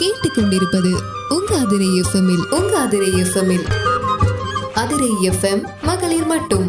கேட்டுக்கொண்டிருப்பது உங்க அதிரை எஃப்எம்மில் அதிரை எஃப்எம் மகளிர் மட்டும்.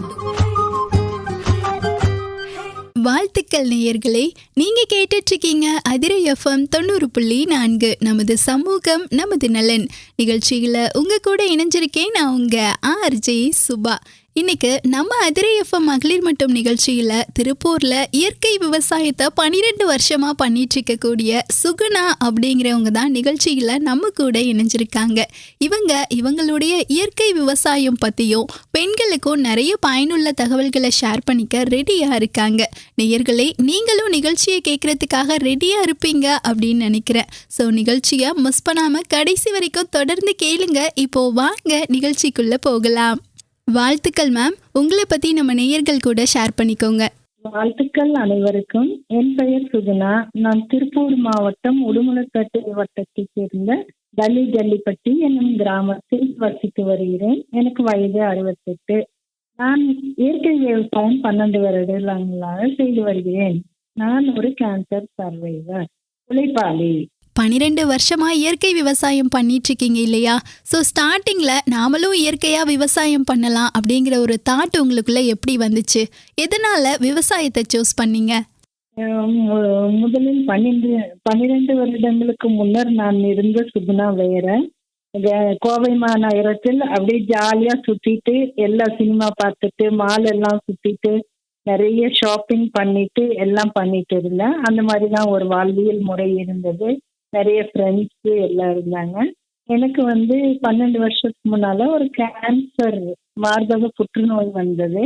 வாழ்த்துக்கள் நேயர்களே, நீங்க கேட்டுட்டு இருக்கீங்க அதிரை எஃப்எம் 90.4 நமது சமூகம் நமது நலன் நிகழ்ச்சியில உங்க கூட இணைஞ்சிருக்கேன் நான் உங்க ஆர்ஜே சுபா. இன்னைக்கு நம்ம அதிரை எஃப்எம் மகளிர் மட்டும் நிகழ்ச்சியில திருப்பூர்ல இயற்கை விவசாயத்தை 12 வருஷமா பண்ணிட்டு இருக்கக்கூடிய சுகுணா அப்படிங்கிறவங்க தான் நிகழ்ச்சியில நம்ம கூட இணைஞ்சிருக்காங்க. இவங்களுடைய இயற்கை விவசாயம் பத்தியும் பெண்களுக்கும் நிறைய பயனுள்ள தகவல்களை ஷேர் பண்ணிக்க ரெடியா இருக்காங்க. நேயர்களே, நீங்களும் நிகழ்ச்சியை கேட்கறதுக்காக ரெடியா இருப்பீங்க அப்படின்னு நினைக்கிறேன். ஸோ நிகழ்ச்சியை மிஸ் பண்ணாம கடைசி வரைக்கும் தொடர்ந்து கேளுங்க. இப்போ வாங்க நிகழ்ச்சிக்குள்ள போகலாம். வாழ்த்துக்கள் மேம், உங்களை பத்தி நம்ம நேயர்கள் கூட ஷேர் பண்ணிக்கோங்க. வாழ்த்துக்கள் அனைவருக்கும். என் பெயர் சுகுணா. நான் திருப்பூர் மாவட்டம் உடுமலைப்பேட்டை வட்டத்தைச் சேர்ந்த ஜல்லிப்பட்டி என்னும் கிராமத்தில் வசித்து வருகிறேன். எனக்கு வயது 68. நான் இயற்கை விவசாயம் 12 வருடங்களாக செய்து வருகிறேன். நான் ஒரு கேன்சர் சர்வைவர், உழைப்பாளி. 12 வருஷமா இயற்கை விவசாயம் பண்ணிட்டு இருக்கீங்க இல்லையா? ஸோ ஸ்டார்டிங்ல நாமளும் இயற்கையா விவசாயம் பண்ணலாம் அப்படிங்கிற ஒரு தாட் உங்களுக்குள்ள எப்படி வந்துச்சு? எதனால விவசாயத்தை சூஸ் பண்ணீங்க? முதலில் 12 வருடங்களுக்கு முன்னர் நான் இருந்த சுகுணா வேற. கோவை மாநகரத்தில் அப்படியே ஜாலியா சுத்திட்டு எல்லா சினிமா பார்த்துட்டு மால் எல்லாம் சுத்திட்டு நிறைய ஷாப்பிங் பண்ணிட்டு எல்லாம் பண்ணிட்டு இருந்தேன். அந்த மாதிரி தான் ஒரு வாழ்வியல் முறை இருந்தது. நிறைய ஃப்ரெண்ட்ஸு எல்லாம் இருந்தாங்க. எனக்கு 12 வருஷத்துக்கு முன்னால ஒரு கேன்சர், மார்பக புற்றுநோய் வந்தது.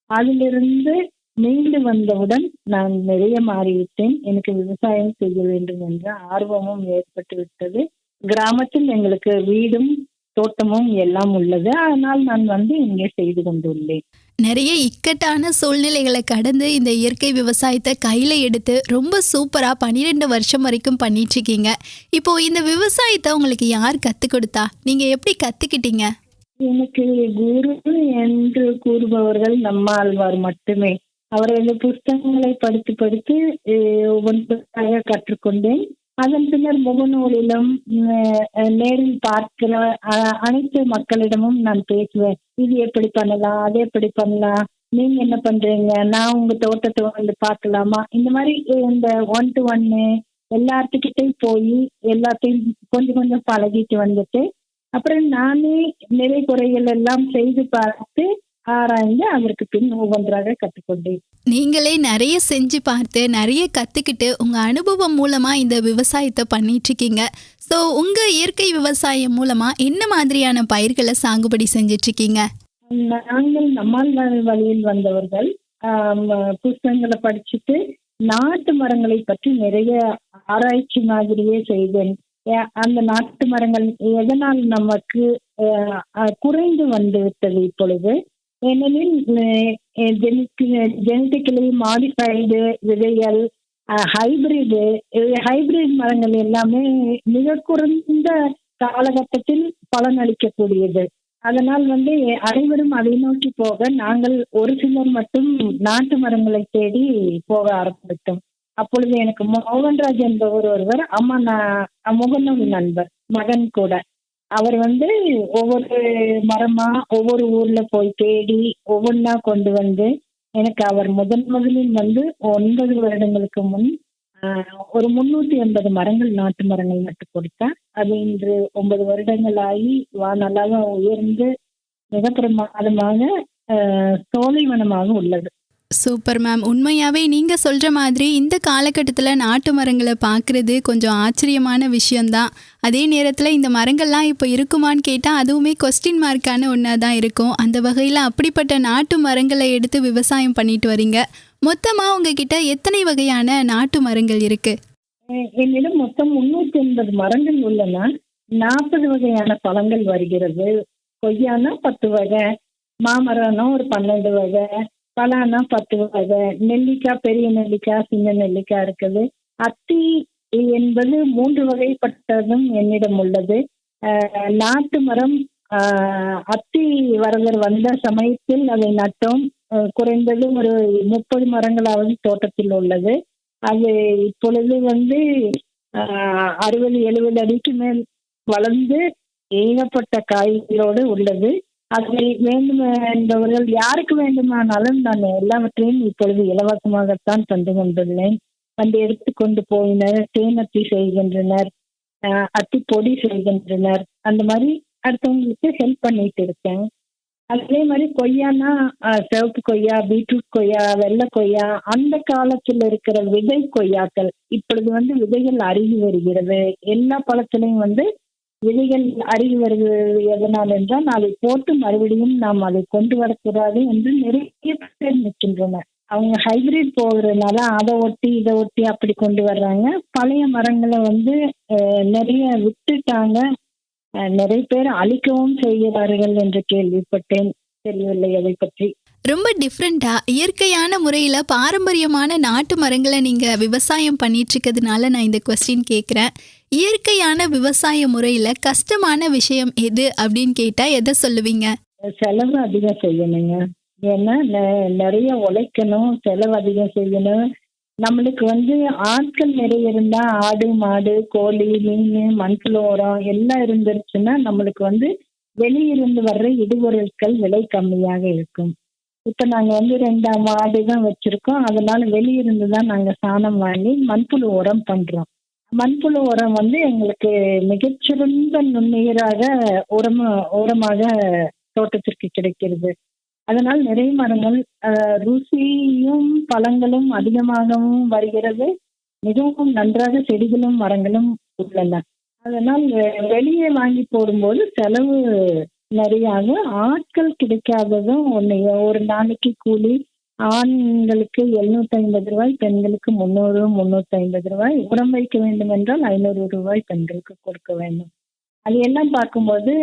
அதிலிருந்து மீண்டு வந்தவுடன் நான் நிறைய மாறிவிட்டேன். எனக்கு விவசாயம் செய்ய வேண்டும் என்ற ஆர்வமும் ஏற்பட்டு விட்டது. கிராமத்தில் எங்களுக்கு வீடும் தோட்டமும் எல்லாம் உள்ளது. அதனால் நான் இங்கே செய்து கொண்டுள்ளேன். நிறைய இக்கட்டான சூழ்நிலைகளை கடந்து இந்த இயற்கை விவசாயத்தை கையில் எடுத்து ரொம்ப சூப்பராக 12 வருஷம் வரைக்கும் பண்ணிட்டு இருக்கீங்க. இப்போ இந்த விவசாயத்தை உங்களுக்கு யார் கற்றுக் கொடுத்தா? நீங்கள் எப்படி கற்றுக்கிட்டீங்க? எனக்கு குரு என்று கூறுபவர்கள் நம்மாழ்வார் மட்டுமே. அவரது புஸ்தகங்களை படித்து ஒவ்வொன்றாக கற்றுக்கொண்டேன். அதன் பின்னர் முகநூலிலும் நேரில் பார்க்கிற அனைத்து மக்களிடமும் நான் பேசுவேன். இது எப்படி பண்ணலாம், அது எப்படி பண்ணலாம், நீங்க என்ன பண்றீங்க, நான் உங்க தோட்டத்தை பார்க்கலாமா, இந்த மாதிரி இந்த 1 to 1 எல்லாத்துக்கிட்டையும் போய் எல்லாத்தையும் கொஞ்சம் பழகிட்டு வந்துட்டு அப்புறம் நானே நிறை குறைகள் எல்லாம் செய்து பார்த்து ஆராய்ந்து அதற்கு பின் ஒவ்வொன்றாக கற்றுக்கொண்டேன். நீங்களே நிறைய செஞ்சு பார்த்து நிறைய கற்றுக்கிட்டு உங்கள் அனுபவம் மூலமாக இந்த விவசாயத்தை பண்ணிட்டு இருக்கீங்க. ஸோ உங்கள் இயற்கை விவசாயம் மூலமாக என்ன மாதிரியான பயிர்களை சாகுபடி செஞ்சிட்ருக்கீங்க? நாங்கள் நம்மால் வழியில் வந்தவர்கள். புஸ்தகங்களை படிச்சுட்டு நாட்டு மரங்களை பற்றி நிறைய ஆராய்ச்சி மாதிரியே செய்தேன். அந்த நாட்டு மரங்கள் எதனால் நமக்கு குறைந்து வந்து விட்டது இப்பொழுது? ஏனெனில் ஜெனட்டிக்கலி மாடிஃபைடு விதைகள், ஹைபிரிட் மரங்கள் எல்லாமே மிக குறைந்த காலகட்டத்தில் பலனளிக்கக்கூடியது. அதனால் அனைவரும் அதை நோக்கி போக நாங்கள் ஒரு சிலர் மட்டும் நாட்டு மரங்களை தேடி போக ஆரம்பித்தோம். அப்பொழுது எனக்கு மோகன்ராஜ் என்பவர் ஒருவர், முகநூல் நண்பர், மகன் கூட, அவர் ஒவ்வொரு மரமா ஒவ்வொரு ஊர்ல போய் தேடி ஒவ்வொன்றா கொண்டு எனக்கு அவர் முதலில் 9 வருடங்களுக்கு முன் ஒரு 380 மரங்கள், நாட்டு மரங்கள் நட்டு கொடுத்தார். அது இன்று 9 வருடங்கள் ஆகி நல்லாக உயர்ந்து மிக பிரமாதமாக சோலைவனமாக உள்ளது. சூப்பர் மேம், உண்மையாகவே நீங்கள் சொல்கிற மாதிரி இந்த காலகட்டத்தில் நாட்டு மரங்களை பார்க்குறது கொஞ்சம் ஆச்சரியமான விஷயந்தான். அதே நேரத்தில் இந்த மரங்கள்லாம் இப்போ இருக்குமான்னு கேட்டால் அதுவுமே கொஸ்டின் மார்க்கான ஒன்றா தான் இருக்கும். அந்த வகையில் அப்படிப்பட்ட நாட்டு மரங்களை எடுத்து விவசாயம் பண்ணிட்டு வரீங்க. மொத்தமாக உங்ககிட்ட எத்தனை வகையான நாட்டு மரங்கள் இருக்குது? என்னிடம் மொத்தம் 380 மரங்கள் உள்ளன. 40 வகையான பழங்கள் வருகிறது. கொய்யானா 10 வகை, மாமரம்னா ஒரு 12 வகை, பலானா 10 வகை, நெல்லிக்காய், பெரிய நெல்லிக்காய், சின்ன நெல்லிக்காய் இருக்குது. அத்தி என்பது 3 வகைப்பட்டதும் என்னிடம் உள்ளது. நாட்டு மரம் அத்தி வரதர் வந்த சமயத்தில் அதை நட்டோம். குறைந்தது ஒரு 30 மரங்களாவது தோட்டத்தில் உள்ளது. அது இப்பொழுது 60-70 அடிக்கு மேல் வளர்ந்து ஏகப்பட்ட காய்களோடு உள்ளது. அதை வேண்டும் என்பவர்கள் யாருக்கு வேண்டுமானாலும் நான் எல்லாவற்றையும் இப்பொழுது இலவசமாகத்தான் தந்து கொண்டுள்ளேன். வந்து எடுத்துக்கொண்டு போயினர், தேனத்தி செய்கின்றனர், அத்தி பொடி செய்கின்றனர். அந்த மாதிரி அடுத்தவங்களுக்கு ஹெல்ப் பண்ணிட்டு இருக்கேன். அதே மாதிரி கொய்யானா சிவப்பு கொய்யா, பீட்ரூட் கொய்யா, வெள்ளை கொய்யா, அந்த காலத்துல இருக்கிற விதை கொய்யாக்கள் இப்பொழுது வந்து விதைகள் அருகி வருகிறது. எல்லா பழத்திலையும் வந்து விதைகள் அருகி வருகிறது. எதனால் என்றால் அதை போட்டு மறுபடியும் நாம் அதை கொண்டு வரக்கூடாது என்று நிறைய பேர் நிற்கின்றனர். அவங்க ஹைபிரிட் போகிறதுனால அதை ஒட்டி இதை ஒட்டி அப்படி கொண்டு வர்றாங்க. பழைய மரங்களை வந்து நிறைய விட்டுட்டாங்க. நிறைய பேர் அழிக்கவும் செய்கிறார்கள் என்று கேள்விப்பட்டேன். தெரியவில்லை அதை பற்றி. ரொம்ப டிஃப்ரெண்டா இயற்கையான முறையில பாரம்பரியமான நாட்டு மரங்களை நீங்க விவசாயம் பண்ணிட்டு இருக்கிறதுனால நான் இந்த கொஸ்டின் கேட்குறேன். இயற்கையான விவசாய முறையில கஷ்டமான விஷயம் எது அப்படின்னு கேட்டா எதை சொல்லுவீங்க? செலவு அதிகம் செய்யணுங்க. ஏன்னா நிறைய உழைக்கணும், செலவு அதிகம் செய்யணும். நம்மளுக்கு வந்து ஆட்கள் நிறைய இருந்தா ஆடு, மாடு, கோழி, மீன், மண்புழு உரம் எல்லாம் இருந்துருச்சுன்னா நம்மளுக்கு வந்து வெளியிருந்து வர்ற இடுபொருட்கள் விலை கம்மியாக இருக்கும். இப்ப நாங்க வந்து 2 மாடு தான் வச்சிருக்கோம். அதனால வெளியிருந்து தான் நாங்க சாணம் வாங்கி மண்புழு உரம் பண்றோம். மண்புழு உரம் வந்து எங்களுக்கு மிகச்சிறந்த நுண்ணுயிராக உரமாக தோட்டத்திற்கு கிடைக்கிறது. அதனால் நிறைய மரங்கள் ருசியும் பழங்களும் அதிகமாகவும் வருகிறது. மிகவும் நன்றாக செடிகளும் மரங்களும் உள்ளன. அதனால் வெளியே வாங்கி போடும்போது செலவு நிறைய ஆகும். ஆட்கள் கிடைக்காததும் ஒன்று. ஒரு நாளைக்கு கூலி ஆண்களுக்கு 750 ரூபாய், பெண்களுக்கு 300-350 ரூபாய். உரம் வைக்க வேண்டும் என்றால் 500 ரூபாய் பெண்களுக்கு கொடுக்க வேண்டும். அது எல்லாம் பார்க்கும்போது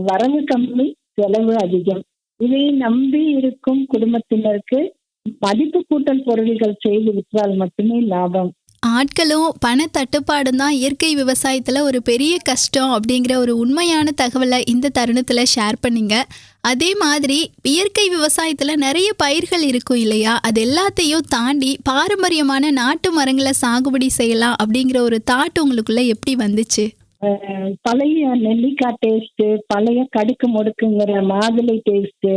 வரவு கம்மி, செலவு அதிகம். இதை நம்பி இருக்கும் குடும்பத்தினருக்கு மதிப்பு கூட்டல் பொருட்கள் செய்து விற்றால் மட்டுமே லாபம். ஆட்களும் பண தட்டுப்பாடும் தான் இயற்கை விவசாயத்தில் ஒரு பெரிய கஷ்டம் அப்படிங்கிற ஒரு உண்மையான தகவலை இந்த தருணத்தில் ஷேர் பண்ணிங்க. அதே மாதிரி இயற்கை விவசாயத்தில் நிறைய பயிர்கள் இருக்கும் இல்லையா, அது எல்லாத்தையும் தாண்டி பாரம்பரியமான நாட்டு மரங்களை சாகுபடி செய்யலாம் அப்படிங்கிற ஒரு தாட் உங்களுக்குள்ள எப்படி வந்துச்சு? பழைய நெல்லிக்காய் டேஸ்ட்டு, பழைய கடுக்கு முடுக்குங்கிற மாதுளை டேஸ்ட்டு,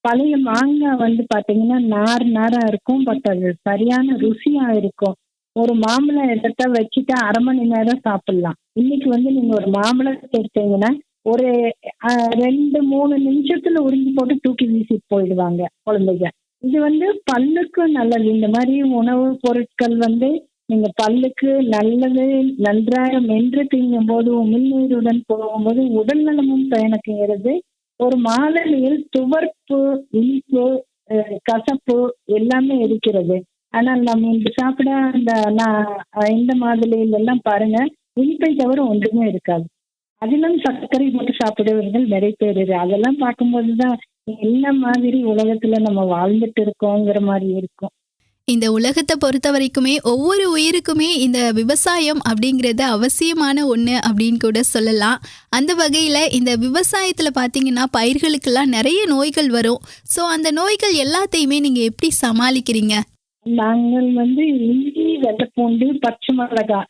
பழைய மாங்காய் வந்து பார்த்தீங்கன்னா நாரா இருக்கும். பட் அது சரியான ருசியா இருக்கும். ஒரு மாம்பழம் எடுத்தா வச்சுட்டு 1/2 மணி நேரம் சாப்பிடலாம். இன்னைக்கு வந்து நீங்க ஒரு மாம்பழத்தை எடுத்தீங்கன்னா ஒரு 2-3 நிமிஷத்துல உறிஞ்சி போட்டு தூக்கி வீசிட்டு போயிடுவாங்க குழந்தைங்க. இது வந்து பல்லுக்கும் நல்லது. இந்த மாதிரி உணவு பொருட்கள் வந்து நீங்க பல்லுக்கு நல்லது. நன்றாக மென்று திங்கும் போது உமிழ்நீருடன் போகும்போது உடல் நலமும் பயணக்குகிறது. ஒரு மாதுளையில் துவர்ப்பு, இனிப்பு, கசப்பு எல்லாமே இருக்கிறது. ஆனால் நம்ம இன்று சாப்பிட இந்த மாதுளையில எல்லாம் பாருங்க, இனிப்பை தவிர ஒன்றுமே இருக்காது. அதிலும் சர்க்கரை போட்டு சாப்பிடுவர்கள் நிறைய பேர். அதெல்லாம் பார்க்கும்போதுதான் என்ன மாதிரி உலகத்துல நம்ம வாழ்ந்துட்டு இருக்கோங்கிற மாதிரி இருக்கும். இந்த உலகத்தை பொறுத்த வரைக்குமே ஒவ்வொரு உயிருக்குமே இந்த விவசாயம் அப்படிங்கிறது அவசியமான ஒன்று அப்படின்னு கூட சொல்லலாம். அந்த வகையில் இந்த விவசாயத்தில் பார்த்தீங்கன்னா பயிர்களுக்கெல்லாம் நிறைய நோய்கள் வரும். ஸோ அந்த நோய்கள் எல்லாத்தையுமே நீங்கள் எப்படி சமாளிக்கிறீங்க? நாங்கள் வந்து இஞ்சி, வெள்ளைப்பூண்டு, பச்சை மிளகாய்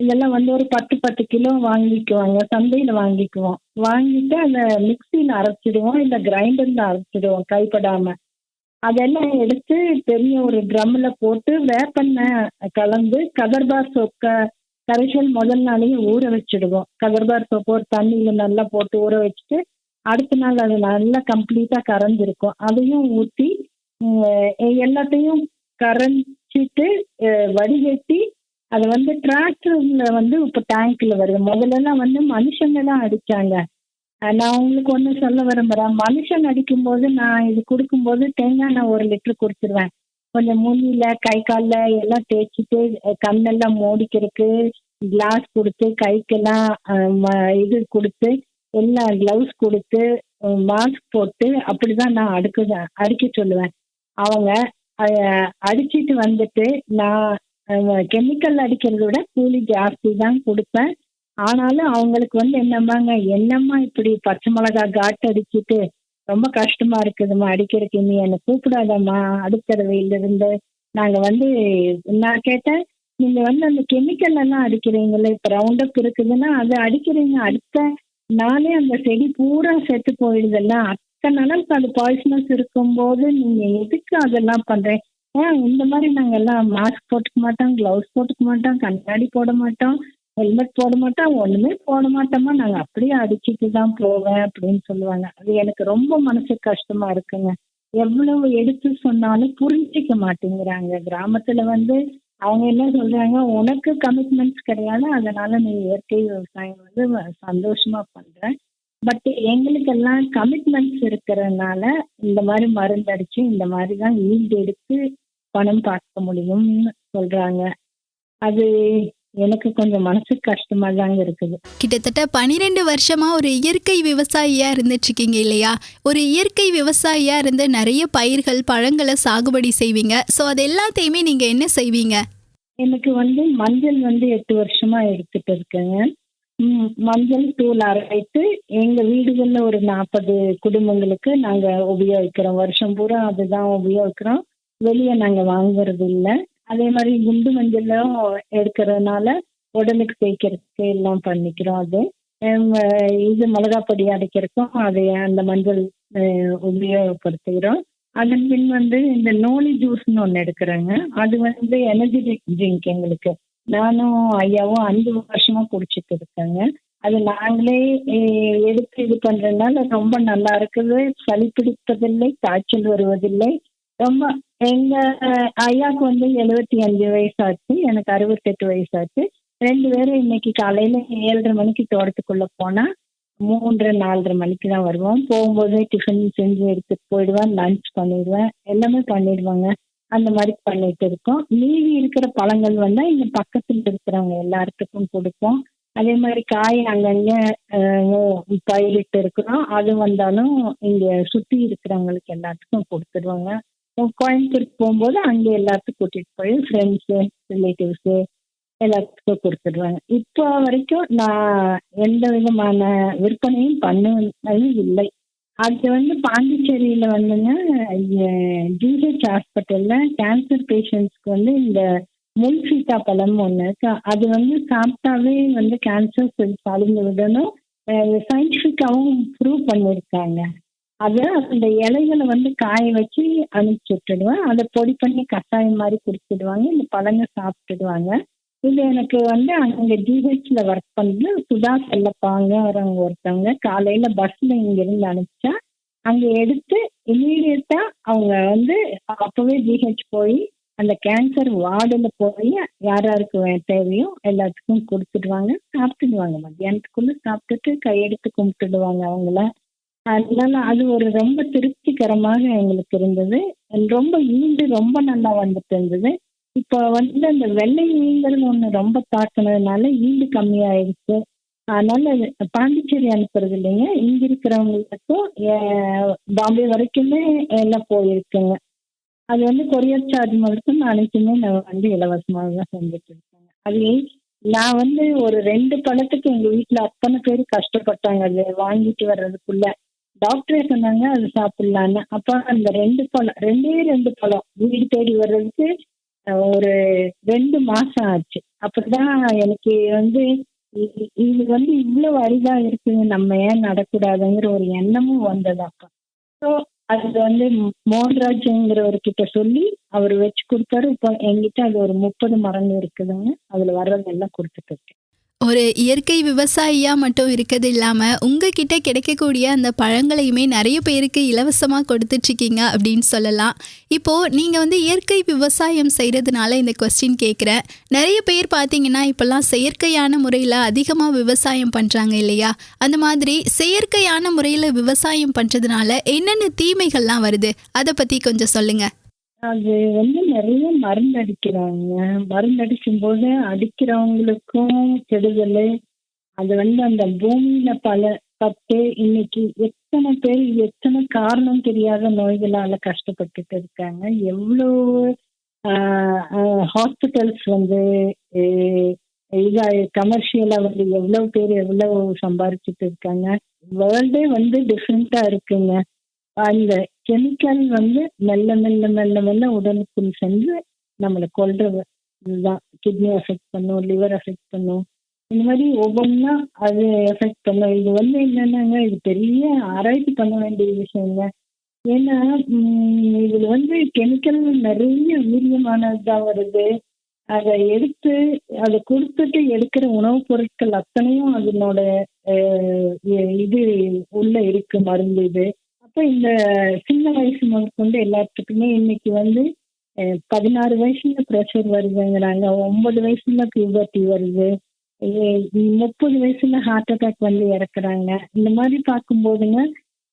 இதெல்லாம் வந்து ஒரு 10 கிலோ வாங்கிக்குவாங்க. சந்தையில் வாங்கிக்குவோம். வாங்கிட்டு அந்த மிக்சியில் அரைச்சிடுவோம், இல்லை கிரைண்டர்ல அரைச்சிடுவோம் கைப்படாம. அதெல்லாம் எடுத்து பெரிய ஒரு ட்ரம்ல போட்டு வேப்பெண்ணெய் கலந்து கதர்பார் சோப்பு கரைசல் முதல் நாளையே ஊற வச்சிடுவோம். கதர்பார் சோப்பு ஒரு தண்ணியில நல்லா போட்டு ஊற வச்சுட்டு அடுத்த நாள் அது நல்லா கம்ப்ளீட்டா கரைஞ்சிருக்கும். அதையும் ஊற்றி எல்லாத்தையும் கரைச்சிட்டு வடிகட்டி அதை வந்து டிராக்டர்ல வந்து இப்போ டேங்க்ல வருது. முதல்லலாம் வந்து மனுஷங்க தான் அடிச்சாங்க. நான் உங்களுக்கு ஒன்று சொல்ல விரும்புகிறேன். மனுஷன் அடிக்கும்போது நான் இது கொடுக்கும்போது தேங்காய் எண்ணெய் 1 லிட்டர் குடிச்சிருவேன். கொஞ்சம் மூஞ்சில கை காலில் எல்லாம் தேய்ச்சிட்டு கண்ணெல்லாம் மூடிக்கிறதுக்கு கிளாஸ் கொடுத்து கைக்கெல்லாம் இது கொடுத்து எல்லாம் க்ளவுஸ் கொடுத்து மாஸ்க் போட்டு அப்படிதான் நான் அடிக்க சொல்லுவேன். அவங்க அடிச்சிட்டு வந்துட்டு நான் கெமிக்கல் அடிக்கிறத விட கூலி ஜாஸ்தி தான் கொடுப்பேன். ஆனாலும் அவங்களுக்கு வந்து என்னம்மா இப்படி பச்சை மிளகாய் காட்டு அடிச்சுட்டு ரொம்ப கஷ்டமா இருக்குதும்மா அடிக்கிறதுக்கு, நீ என்னை கூப்பிடாதம்மா அடுத்த தடவையிலிருந்து. நாங்கள் வந்து நான் கேட்டேன், நீங்க வந்து அந்த கெமிக்கல் எல்லாம் அடிக்கிறீங்கல்ல, இப்ப ரவுண்ட் அப் இருக்குதுன்னா அதை அடிக்கிறீங்க, அடுத்த நாளே அந்த செடி பூரா செத்து போயிடுதுல்ல. அத்தனை நாளுக்கு அது பாய்சனஸ் இருக்கும்போது நீங்க எதுக்கு அதெல்லாம் பண்றீங்க? இந்த மாதிரி நாங்க எல்லாம் மாஸ்க் போட்டுக்க மாட்டோம், கிளவுஸ் போட்டுக்க மாட்டோம், கண்ணாடி போட மாட்டோம், ஹெல்மெட் போட மாட்டோம், ஒண்ணுமே போட மாட்டோமா, நாங்க அப்படியே அடிச்சுட்டு தான் போவேன் அப்படின்னு சொல்லுவாங்க. அது எனக்கு ரொம்ப மனசு கஷ்டமா இருக்குங்க. எவ்வளவு எடுத்து சொன்னாலும் புரிஞ்சிக்க மாட்டேங்கிறாங்க. கிராமத்துல வந்து அவங்க என்ன சொல்றாங்க, உனக்கு கமிட்மெண்ட்ஸ் கிடையாது, அதனால நீ இயற்கை விவசாயம் வந்து சந்தோஷமா பண்ற. பட் எங்களுக்கெல்லாம் கமிட்மெண்ட்ஸ் இருக்கிறதுனால இந்த மாதிரி மருந்து அடிச்சு இந்த மாதிரி தான் ஈல்டு எடுத்து பணம் பார்க்க முடியும்னு சொல்றாங்க. அது எனக்கு கொஞ்சம் மனசுக்கு கஷ்டமா தாங்க இருக்குது. கிட்டத்தட்ட 12 வருஷமா ஒரு இயற்கை விவசாயியா இருந்துட்டு இருக்கீங்க இல்லையா? ஒரு இயற்கை விவசாயியா இருந்து நிறைய பயிர்கள், பழங்களை சாகுபடி செய்வீங்க. ஸோ அது எல்லாத்தையுமே நீங்க என்ன செய்வீங்க? எனக்கு வந்து மஞ்சள் வந்து 8 வருஷமா எடுத்துட்டு இருக்கேங்க. மஞ்சள் தூள் அரைத்து எங்க வீடுகள்ல ஒரு 40 குடும்பங்களுக்கு நாங்க உபயோகிக்கிறோம். வருஷம் பூரா அதுதான் உபயோகிக்கிறோம். வெளியே நாங்க வாங்குறது இல்லை. அதே மாதிரி குண்டு மஞ்சளும் எடுக்கிறதுனால உடலுக்கு தேய்க்கிறதுக்கு எல்லாம் பண்ணிக்கிறோம். அது இது மிளகாப்பொடி அரைக்கிறதுக்கும் அதை அந்த மஞ்சள் உபயோகப்படுத்துகிறோம். அதன் பின் வந்து இந்த நோனி ஜூஸ்ன்னு ஒன்று எடுக்கிறேங்க. அது வந்து எனர்ஜி ட்ரிங்க் எங்களுக்கு. நானும் ஐயாவும் 5 வருஷமா குடிச்சிட்டு இருக்கேங்க. அது நாங்களே எடுத்து இது பண்றதுனால ரொம்ப நல்லா இருக்குது. சளி பிடிப்பதில்லை, காய்ச்சல் வருவதில்லை. ரொம்ப எங்க ஐயாவுக்கு வந்து 75 வயசாச்சு, எனக்கு 68 வயசாச்சு. 2 பேரும் இன்னைக்கு காலையில 7:30 மணிக்கு தோட்டத்துக்குள்ள போனா 3, 4:30 மணிக்கு தான் வருவோம். போகும்போதே டிஃபன் செஞ்சு எடுத்துட்டு போயிடுவேன், லஞ்ச் பண்ணிடுவேன், எல்லாமே பண்ணிடுவாங்க. அந்த மாதிரி பண்ணிட்டு இருக்கோம். மீதி இருக்கிற பழங்கள் வந்து இங்க பக்கத்துல இருக்கிறவங்க எல்லாத்துக்கும் கொடுப்போம். அதே மாதிரி காய் அங்கங்க பயிரிட்டு இருக்கிறோம். அது வந்தாலும் இங்க சுத்தி இருக்கிறவங்களுக்கு எல்லாத்துக்கும் கொடுத்துடுவாங்க. கோயம்புத்தூருக்கு போகும்போது அங்கே எல்லாத்துக்கும் கூட்டிட்டு போய் ஃப்ரெண்ட்ஸு, ரிலேட்டிவ்ஸு எல்லாத்துக்கும் கொடுத்துடுவாங்க. இப்போ வரைக்கும் நான் எந்த விதமான விற்பனையும் பண்ணது இல்லை. அது வந்து பாண்டிச்சேரியில வந்துங்க, ஜிஹெச் ஹாஸ்பிட்டல்ல கேன்சர் பேஷண்ட்ஸ்க்கு வந்து இந்த முள் சீத்தா பழம் ஒன்று இருக்கு. அது வந்து சாப்பிட்டாவே வந்து கேன்சர் செல்ஸ் அழிந்து விடணும், சயின்டிஃபிக்காகவும் ப்ரூவ் பண்ணியிருக்காங்க. அதை அந்த இலைகளை வந்து காய வச்சு அனுப்பிச்சி விட்டுடுவேன். அதை பொடி பண்ணி கஷாயம் மாதிரி குடிச்சிடுவாங்க. இந்த பழங்க சாப்பிட்டுடுவாங்க. இது எனக்கு வந்து அங்கே ஜிஹெச்ல ஒர்க் பண்ணி சுதா செல்லப்பாங்கிறவங்க ஒருத்தவங்க காலையில பஸ்ல இங்கிருந்து அனுப்பிச்சா அங்கே எடுத்து இமீடியட்டா அவங்க வந்து அப்பவே ஜிஹெச் போய் அந்த கேன்சர் வார்டில் போய் யார் யாருக்கு தேவையோ எல்லாத்துக்கும் கொடுத்துடுவாங்க, சாப்பிட்டுடுவாங்க. மத்தியானத்துக்குள்ள சாப்பிட்டுட்டு கையெடுத்து கும்பிட்டுடுவாங்க அவங்கள. அதனால அது ஒரு ரொம்ப திருப்திகரமாக எங்களுக்கு இருந்தது. ரொம்ப ஈல்டு ரொம்ப நல்லா வந்துட்டு இருந்தது. இப்போ வந்து அந்த வெள்ளை ஈங்கிறது ஒன்று ரொம்ப தாக்குனதுனால ஈல்டு கம்மியாயிடுச்சு. அதனால பாண்டிச்சேரி அனுப்புறது இல்லைங்க, இங்க இருக்கிறவங்களுக்கும் பாம்பே வரைக்குமே எல்லாம் போயிருக்குங்க. அது வந்து கொரியர் சார்ஜ் மட்டும் அனைத்துமே நான் வந்து இலவசமாக தான் செஞ்சுட்டு இருக்கேங்க. அது நான் வந்து ஒரு 2 பழத்துக்கு எங்க வீட்டுல அத்தனை பேர் கஷ்டப்பட்டாங்க அது வாங்கிட்டு வர்றதுக்குள்ள. டாக்டரே சொன்னாங்க அது சாப்பிடலான்னு. அப்ப அந்த 2 பழம் வீடு தேடி வர்றதுக்கு ஒரு 2 மாசம் ஆச்சு. அப்படிதான் எனக்கு வந்து இது வந்து இவ்வளவு அரிதா இருக்குங்க, நம்ம ஏன் நடக்கூடாதுங்கிற ஒரு எண்ணமும் வந்தது அப்ப. ஸோ அது வந்து மோகன்ராஜ்ங்கிறவர்கிட்ட சொல்லி அவர் வச்சு கொடுத்தாரு. இப்போ என்கிட்ட அது ஒரு 30 மரங்கள் இருக்குதுங்க. அதுல வர்றதெல்லாம் கொடுத்துட்டு இருக்கேன். ஒரு இயற்கை விவசாயியா மட்டும் இருக்கிறது இல்லாம உங்ககிட்ட கிடைக்கக்கூடிய அந்த பழங்களையுமே நிறைய பேருக்கு இலவசமா கொடுத்துட்டு இருக்கீங்க அப்படின்னு சொல்லலாம். இப்போ நீங்க வந்து இயற்கை விவசாயம் செய்யறதுனால இந்த கொஸ்டின் கேட்குறேன். நிறைய பேர் பார்த்தீங்கன்னா இப்பெல்லாம் செயற்கையான முறையில் அதிகமாக விவசாயம் பண்றாங்க இல்லையா? அந்த மாதிரி செயற்கையான முறையில் விவசாயம் பண்றதுனால என்னென்ன தீமைகள்லாம் வருது, அதை பத்தி கொஞ்சம் சொல்லுங்க. அது வந்து நிறைய மருந்து அடிக்கிறாங்க. மருந்து அடிக்கும் போது அடிக்கிறவங்களுக்கும் கெடுதல். அது வந்து அந்த பூமியில பட்டு இன்னைக்கு எத்தனை பேர் எத்தனை காரணம் தெரியாத நோய்களால கஷ்டப்பட்டுட்டு இருக்காங்க. எவ்வளோ ஹாஸ்பிட்டல்ஸ் வந்து இதா கமர்ஷியலா வந்து எவ்வளவு பேர் எவ்வளவு சம்பாரிச்சுட்டு இருக்காங்க. வேர்ல்டே வந்து டிஃப்ரெண்டா இருக்குங்க. அந்த கெமிக்கல் வந்து மெல்ல மெல்ல மெல்ல மெல்ல உடலுக்குள் சென்று நம்மளை கொல்ற இதுதான் கிட்னி எஃபெக்ட் பண்ணும், லிவர் எஃபெக்ட் பண்ணும். இந்த மாதிரி ஒவ்வொன்றா அது எஃபெக்ட் பண்ணும். இது வந்து என்னன்னாங்க, இது பெரிய ஆராய்ச்சி பண்ண வேண்டிய விஷயங்க. ஏன்னா இதுல வந்து கெமிக்கல் நிறைய வீரியமானதுதான் வருது. அதை எடுத்து அதை கொடுத்துட்டு எடுக்கிற உணவுப் பொருட்கள் அத்தனையும் அதனோட இது உள்ள இருக்கு மருந்து இது. அப்ப இந்த சின்ன வயசு முதற்கொண்டு எல்லாத்துக்குமே இன்னைக்கு வந்து 16 வயசுல ப்ரெஷர் வருதுங்கிறாங்க, 9 வயசுல பியூபர்ட்டி வருது, 30 வயசுல ஹார்ட் அட்டாக் வந்து இறக்குறாங்க. இந்த மாதிரி பார்க்கும்போதுங்க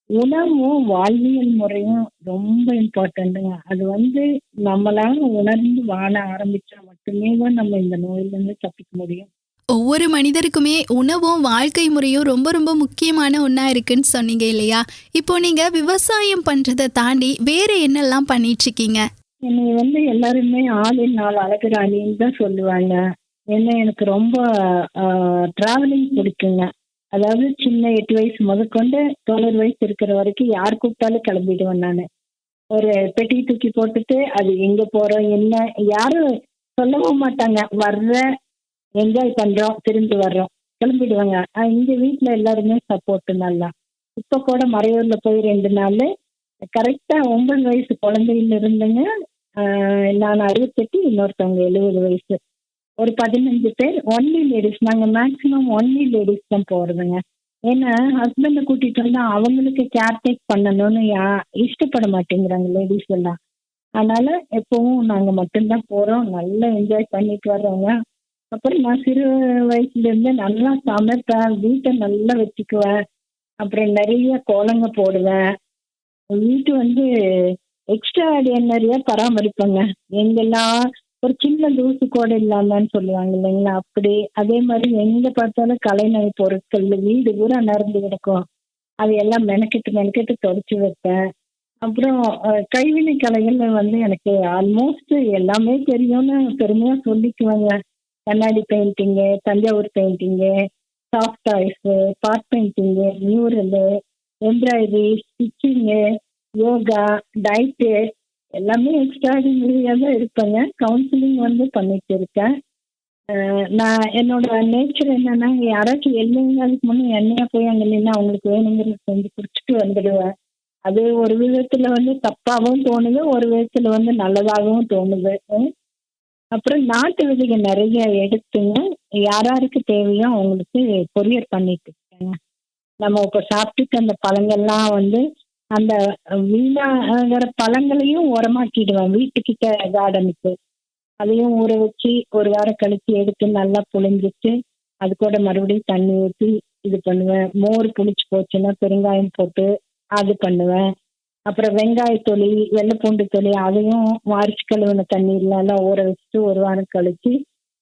உணவும் வாழ்வியல் முறையும் ரொம்ப இம்பார்ட்டண்ட்டுங்க. அது வந்து நம்மளால உணர்ந்து வாழ ஆரம்பிச்சா மட்டுமே தான் நம்ம இந்த நோயிலிருந்து தப்பிக்க முடியும். ஒவ்வொரு மனிதருக்குமே உணவும் வாழ்க்கை முறையும் ரொம்ப ரொம்ப முக்கியமான ஒன்றா இருக்குன்னு சொன்னீங்க இல்லையா? இப்போ நீங்கள் விவசாயம் பண்ணுறதை தாண்டி வேறு என்னெல்லாம் பண்ணிட்டு இருக்கீங்க? என்னை வந்து எல்லாருமே ஆளின் நாள் அழகு ராணின்னு தான் சொல்லுவாங்க. ஏன்னா எனக்கு ரொம்ப டிராவலிங் பிடிக்குங்க. அதாவது சின்ன 8 வயசு முதற்கொண்டு 90 வயசு இருக்கிற வரைக்கும் யார் கூப்பிட்டாலும் கிளம்பிடுவேன் நான். ஒரு பெட்டி தூக்கி போட்டுட்டு அது எங்கே போகிறோம் என்ன யாரும் சொல்லவும் மாட்டாங்க. வர்ற என்ஜாய் பண்றோம், திரும்பி வர்றோம், கிளம்பிடுவாங்க. இங்க வீட்டுல எல்லாருமே சப்போர்ட் நல்லா. இப்ப கூட மறையூர்ல போய் 2 நாள் கரெக்டா 9 வயசு குழந்தையில இருந்துங்க. நான் 68, இன்னொருத்தவங்க 70 வயசு, ஒரு 15 பேர் ஒன்லி லேடிஸ். நாங்க மேக்சிமம் ஒன்லி லேடிஸ் தான் போறதுங்க. ஏன்னா ஹஸ்பண்டை கூட்டிட்டு வந்தா அவங்களுக்கு கேர்டேக் பண்ணணும்னு இஷ்டப்பட மாட்டேங்கிறாங்க லேடிஸ் எல்லாம். அதனால எப்பவும் நாங்க மட்டும்தான் போறோம், நல்லா என்ஜாய் பண்ணிட்டு வர்றோங்க. அப்புறம் நான் சிறு வயசுல இருந்து நல்லா சமைப்பேன், வீட்டை நல்லா வச்சுக்குவேன், அப்புறம் நிறைய கோலங்க போடுவேன், வீட்டு வந்து எக்ஸ்ட்ரா ஆர்டினரியா பராமரிப்பேங்க. எங்கெல்லாம் ஒரு சின்ன தூசு கூட இல்லாமன்னு சொல்லுவாங்க இல்லைங்களா, அப்படி அதே மாதிரி எங்க பார்த்தாலும் கலைநய பொருட்கள் வீடு பூரா நிறந்து கிடக்கும். அது எல்லாம் மெனக்கெட்டு தொடச்சி வைப்பேன். அப்புறம் கைவினை கலைகள் வந்து எனக்கு ஆல்மோஸ்ட் எல்லாமே தெரியும்னு பெருமையா சொல்லிக்குவாங்க. கண்ணாடி painting, Thanjavur painting, soft toys, pot painting, mural, embroidery, stitching, yoga, diet எல்லாமே எக்ஸ்ட்ராடினரியாக தான் இருப்பேங்க. கவுன்சிலிங் வந்து பண்ணிட்டு இருக்கேன். நான் என்னோட நேச்சர் என்னன்னா, யாராச்சும் எழுதுங்கிறதுக்கு முன்னே என்னையா போய் அங்கே நின்று அவங்களுக்கு வேணுங்கிறது செஞ்சு குடிச்சிட்டு வந்துடுவேன். அது ஒரு விதத்துல வந்து தப்பாகவும் தோணுது, ஒரு விதத்துல வந்து நல்லதாகவும் தோணுது. அப்புறம் நாட்டு விதைகள் நிறைய எடுத்துங்க, யாராருக்கு தேவையோ அவங்களுக்கு கொரியர் பண்ணிட்டு இருக்கேங்க. நம்ம இப்போ சாப்பிட்டுட்டு அந்த பழங்கள்லாம் வந்து அந்த வீணாகிற பழங்களையும் உரமாக்கிடுவேன் வீட்டுக்கிட்ட கார்டனுக்கு. அதையும் ஊற வச்சு ஒரு வாரம் கழிச்சு எடுத்து நல்லா புழிஞ்சிட்டு அது கூட மறுபடியும் தண்ணி ஊற்றி இது பண்ணுவேன். மோர் புளிச்சு போச்சுன்னா பெருங்காயம் போட்டு அது பண்ணுவேன். அப்புறம் வெங்காயத்தொளி, வெள்ளைப்பூண்டு தொளி அதையும் வாரிச்சு கழுவின தண்ணீர்ல எல்லாம் ஊற வச்சுட்டு ஒரு வாரம் கழிச்சு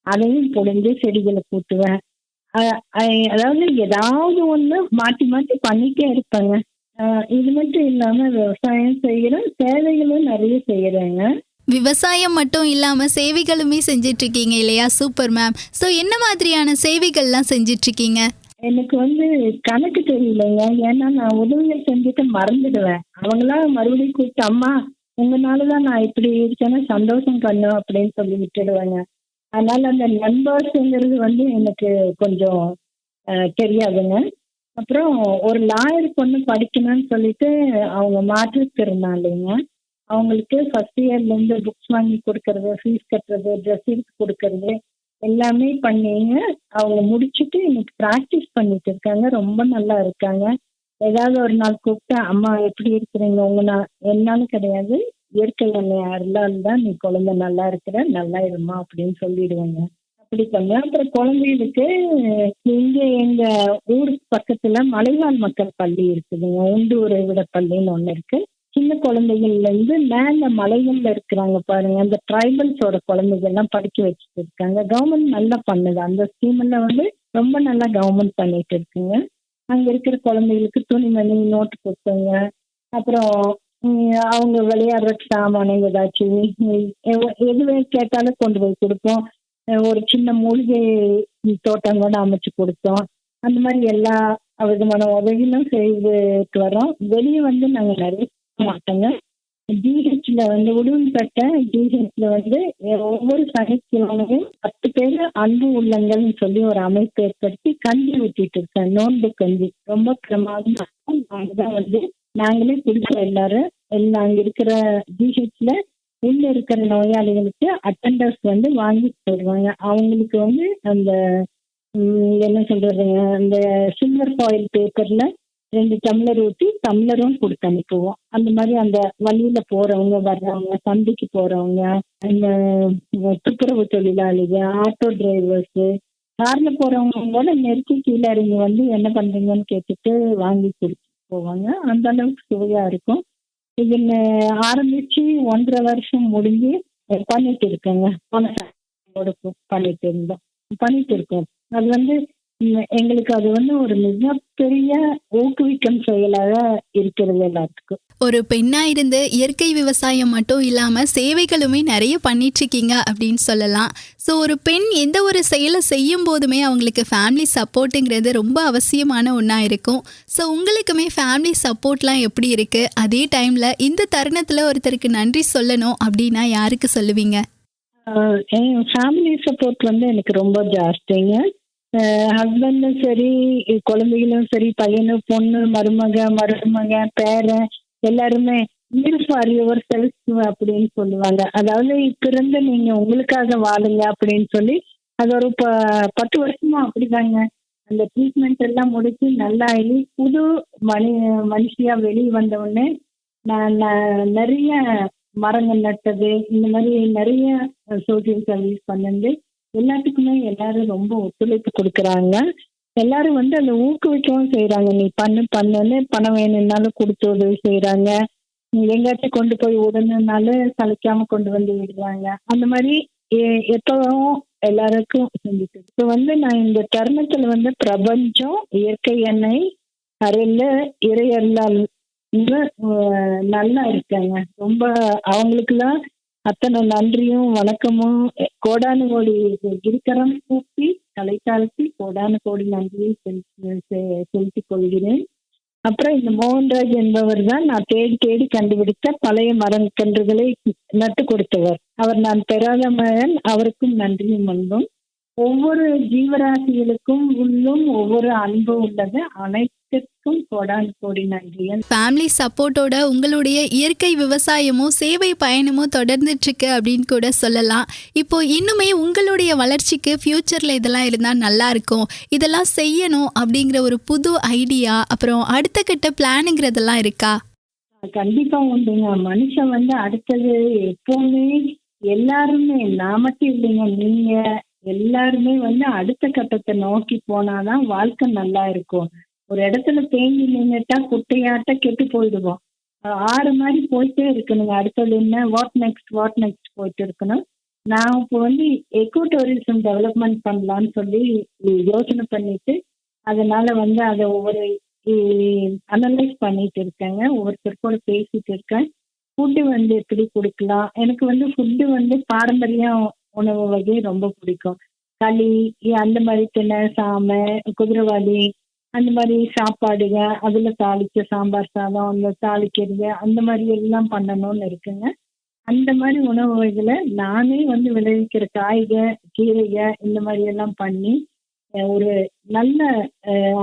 அதையும் புழிஞ்சு செடிகளை கூட்டுவேன். அதாவது ஏதாவது ஒண்ணு மாற்றி மாற்றி பண்ணிட்டே இருப்பேங்க. இது மட்டும் இல்லாம விவசாயம் செய்யறேன், சேவைகளும் நிறைய செய்யறேங்க. விவசாயம் மட்டும் இல்லாமல் சேவைகளுமே செஞ்சிட்டு இருக்கீங்க இல்லையா? Super ma'am. ஸோ என்ன மாதிரியான சேவைகள்லாம் செஞ்சிட்டு இருக்கீங்க? எனக்கு வந்து கணக்கு தெரியலைங்க. ஏன்னா நான் உதவிகள் செஞ்சுட்டு மறந்துடுவேன். அவங்களாம் மறுபடியும் கூப்பிட்டு அம்மா உங்களாலதான் நான் இப்படி இருக்கேன்னா சந்தோஷம் பண்ணும் அப்படின்னு சொல்லி விட்டுடுவேங்க. அதனால அந்த நண்பர்ஸுங்கிறது வந்து எனக்கு கொஞ்சம் தெரியாதுங்க. அப்புறம் ஒரு லாயர் பொண்ணு படிக்கணும்னு சொல்லிட்டு அவங்க மாற்றுத்திறனாளிங்க. அவங்களுக்கு ஃபர்ஸ்ட் இயர்லேருந்து புக்ஸ் வாங்கி கொடுக்கறது, ஃபீஸ் கட்டுறது, ட்ரெஸ் எடுத்து கொடுக்கறது எல்லாமே பண்ணிங்க. அவங்க முடிச்சுட்டு இன்னைக்கு ப்ராக்டிஸ் பண்ணிட்டு இருக்காங்க, ரொம்ப நல்லா இருக்காங்க. ஏதாவது ஒரு நாள் கூப்பிட்டு அம்மா எப்படி இருக்கிறீங்க, என்னாலும் கிடையாது, இயற்கை என்னை அருளால் தான் நீ குழந்தை நல்லா இருக்கிற, நல்லா இருமா அப்படின்னு சொல்லிடுவேங்க. அப்படி பண்ணுவேன். அப்புறம் குழந்தைகளுக்கு இங்கே எங்க ஊருக்கு பக்கத்துல மலைவாழ் மக்கள் பள்ளி இருக்குதுங்க, உண்டு விட பள்ளின்னு ஒன்று இருக்கு. சின்ன குழந்தைகள்ல இருந்து மேல மலைகள்ல இருக்கிறாங்க பாருங்க, அந்த ட்ரைபல்ஸோட குழந்தைகள்லாம் படிக்க வச்சுட்டு இருக்காங்க. கவர்மெண்ட் நல்லா பண்ணுது, அந்த ஸ்கீம் எல்லாம் வந்து ரொம்ப நல்லா கவர்மெண்ட் பண்ணிட்டு இருக்குங்க. அங்க இருக்கிற குழந்தைகளுக்கு துணிமணி, நோட்டு புத்தகங்க, அப்புறம் அவங்க விளையாடுற சாமான ஏதாச்சும் எது கேட்டாலும் கொண்டு போய் கொடுப்போம். ஒரு சின்ன மூலிகை தோட்டம் கூட அமைச்சு கொடுத்தோம். அந்த மாதிரி எல்லா விதமான உதவிகளும் செய்துட்டு வரோம். வெளியே வந்து நாங்கள் நிறைய மாட்டோங்க. ஜிஹெச்ல வந்து உடுமல்பேட்டை ஜிஹெச்ல வந்து ஒவ்வொரு சனிக்கிழமையும் 10 பேர் அன்பு உள்ளங்கள்னு சொல்லி ஒரு அமைப்பு ஏற்படுத்தி கஞ்சி ஊத்திட்டு இருக்கேன். நோன்பு கஞ்சி ரொம்ப பிரமாதமா இருக்கும். நாங்கதான் வந்து நாங்களே குடிச்சோம் எல்லாரும். எல்லாம் அங்க இருக்கிற ஜிஹெச்ல உள்ள இருக்கிற நோயாளிகளுக்கு அட்டெண்டர்ஸ் வந்து வாங்கி போடுவாங்க. அவங்களுக்கு வந்து அந்த என்ன சொல்றதுங்க, அந்த சில்வர் ஃபாயில் பேப்பர்ல 2 டம்ளர் ஊற்றி டம்ளரும் கொடுத்து அனுப்புவோம். அந்த மாதிரி அந்த வழியில போறவங்க வர்றவங்க, சந்தைக்கு போறவங்க, அந்த துப்புரவு தொழிலாளிகள், ஆட்டோ டிரைவர்ஸ், கார்ல போறவங்க கூட நெருக்கி கீழே இறங்கி வந்து என்ன பண்றீங்கன்னு கேட்டுட்டு வாங்கி கொடுத்து போவாங்க. அந்த அளவுக்கு சுவையா இருக்கும். இது ஆரம்பிச்சு 1.5 வருஷம் முடிஞ்சு பண்ணிட்டு இருக்கேங்க. பண்ணிட்டு இருக்கோம். அது வந்து எங்களுக்கு அது வந்து ஒரு மிகப்பெரிய ஊக்குவிக்கும் செயலாக இருக்கிறது எல்லாத்துக்கும். ஒரு பெண்ணா இருந்து இயற்கை விவசாயம் மட்டும் இல்லாம சேவைகளுமே நிறைய பண்ணிட்டு இருக்கீங்க அப்படின்னு சொல்லலாம். ஸோ ஒரு பெண் எந்த ஒரு செயலை செய்யும் போதுமே அவங்களுக்கு ஃபேமிலி சப்போர்ட்டுங்கிறது ரொம்ப அவசியமான ஒன்றா இருக்கும். ஸோ உங்களுக்குமே ஃபேமிலி சப்போர்ட்லாம் எப்படி இருக்கு? அதே டைம்ல இந்த தருணத்துல ஒருத்தருக்கு நன்றி சொல்லணும் அப்படின்னா யாருக்கு சொல்லுவீங்க? என் ஃபேமிலி சப்போர்ட் வந்து எனக்கு ரொம்ப ஜாஸ்திங்க. ஹஸ்பண்டும் சரி, குழந்தைகளும் சரி, பையனு பொண்ணு, மருமக பேரன் எல்லாருமே live for yourself அப்படின்னு சொல்லுவாங்க. அதாவது பிறந்த நீங்க உங்களுக்காக வாழுங்க அப்படின்னு சொல்லி அது ஒரு 10 வருஷமா அப்படிதாங்க. அந்த ட்ரீட்மெண்ட் எல்லாம் முடிச்சு நல்லா ஆகி புது மனுஷியா வெளியே வந்த உடனே நான் நிறைய மரங்கள் நட்டது, இந்த மாதிரி நிறைய சோசியல் சர்வீஸ் பண்ணது எல்லாத்துக்குமே எல்லாரும் ரொம்ப ஒத்துழைப்பு கொடுக்குறாங்க. எல்லாரும் வந்து அதை ஊக்குவிக்கவும் செய்யறாங்க. நீ பண்ணுன்னு பணம் வேணும்னாலும் கொடுத்து உதவி செய்யறாங்க. எங்காச்சும் கொண்டு போய் உடனேனாலும் சளைக்காம கொண்டு வந்து விடுறாங்க. அந்த மாதிரி எப்பவும் எல்லாருக்கும் செஞ்சுட்டு இப்போ வந்து நான் இந்த தருணத்துல வந்து பிரபஞ்சம், இயற்கை எண்ணெய், அருள், இறையல்லால் நல்லா இருக்காங்க. ரொம்ப அவங்களுக்குலாம் அத்தனை நன்றியும் வணக்கமும் கோடானு கோடி கிரிக்கரம் கூப்பி தலை தாழ்த்தி கோடானு கோடி நன்றியை செலுத்திக் கொள்கிறேன். அப்புறம் இந்த மோகன்ராஜ் என்பவர் தான் நான் தேடி தேடி கண்டுபிடித்த பழைய மரக்கன்றுகளை நட்டு கொடுத்தவர். அவர் நான் பெறாத மகன், அவருக்கும் நன்றியும் அன்பும். ஒவ்வொரு ஜீவராசிகளுக்கும் உள்ளும் ஒவ்வொரு அன்பு உள்ளது. அனைத்திற்கும் கோடானு கோடி நன்றி. ஃபேமிலி சப்போர்ட்டோட உங்களுடைய இயற்கை விவசாயமும் சேவை பயணமும் தொடர்ந்துட்டு இருக்கு அப்படின்னு கூட சொல்லலாம். இப்போ இன்னுமே உங்களுடைய வளர்ச்சிக்கு ஃபியூச்சர்ல இதெல்லாம் இருந்தால் நல்லா இருக்கும், இதெல்லாம் செய்யணும் அப்படிங்கிற ஒரு புது ஐடியா, அப்புறம் அடுத்த கட்ட பிளானுங்கிறதெல்லாம் இருக்கா? கண்டிப்பா உண்டுங்க. மனுஷன் வந்து அடுத்தது எப்பவுமே எல்லாருமே, நான் மட்டும் இல்லைங்க, நீங்க எல்லாருமே வந்து அடுத்த கட்டத்தை நோக்கி போனாதான் வாழ்க்கை நல்லா இருக்கும். ஒரு இடத்துல தேங்கி நின்றுட்டா குட்டையாட்ட கெட்டு போயிடுவோம். ஆறு மாதிரி போயிட்டே இருக்கணுங்க. அடுத்தது என்ன, வாட் நெக்ஸ்ட் போயிட்டு இருக்கணும். நான் இப்போ வந்து எக்கோ டூரிசம் டெவலப்மெண்ட் பண்ணலான்னு சொல்லி யோசனை பண்ணிட்டு அதனால வந்து அதை ஒவ்வொரு அனலைஸ் பண்ணிட்டு இருக்கேங்க. ஒவ்வொருத்தர் கூட பேசிட்டு இருக்கேன். ஃபுட்டு வந்து எப்படி கொடுக்கலாம். எனக்கு வந்து ஃபுட்டு வந்து பாரம்பரிய உணவு வகை ரொம்ப பிடிக்கும். களி அந்த மாதிரி தினை, சாமை, குதிரைவாளி அந்த மாதிரி சாப்பாடுங்க, அதுல தாளிக்க சாம்பார் சாதம், அந்த தாளிக்கிறது அந்த மாதிரி எல்லாம் பண்ணணும்னு இருக்குங்க. அந்த மாதிரி உணவு வகைகளை நானே வந்து விளைவிக்கிற கீரைக இந்த மாதிரி எல்லாம் பண்ணி ஒரு நல்ல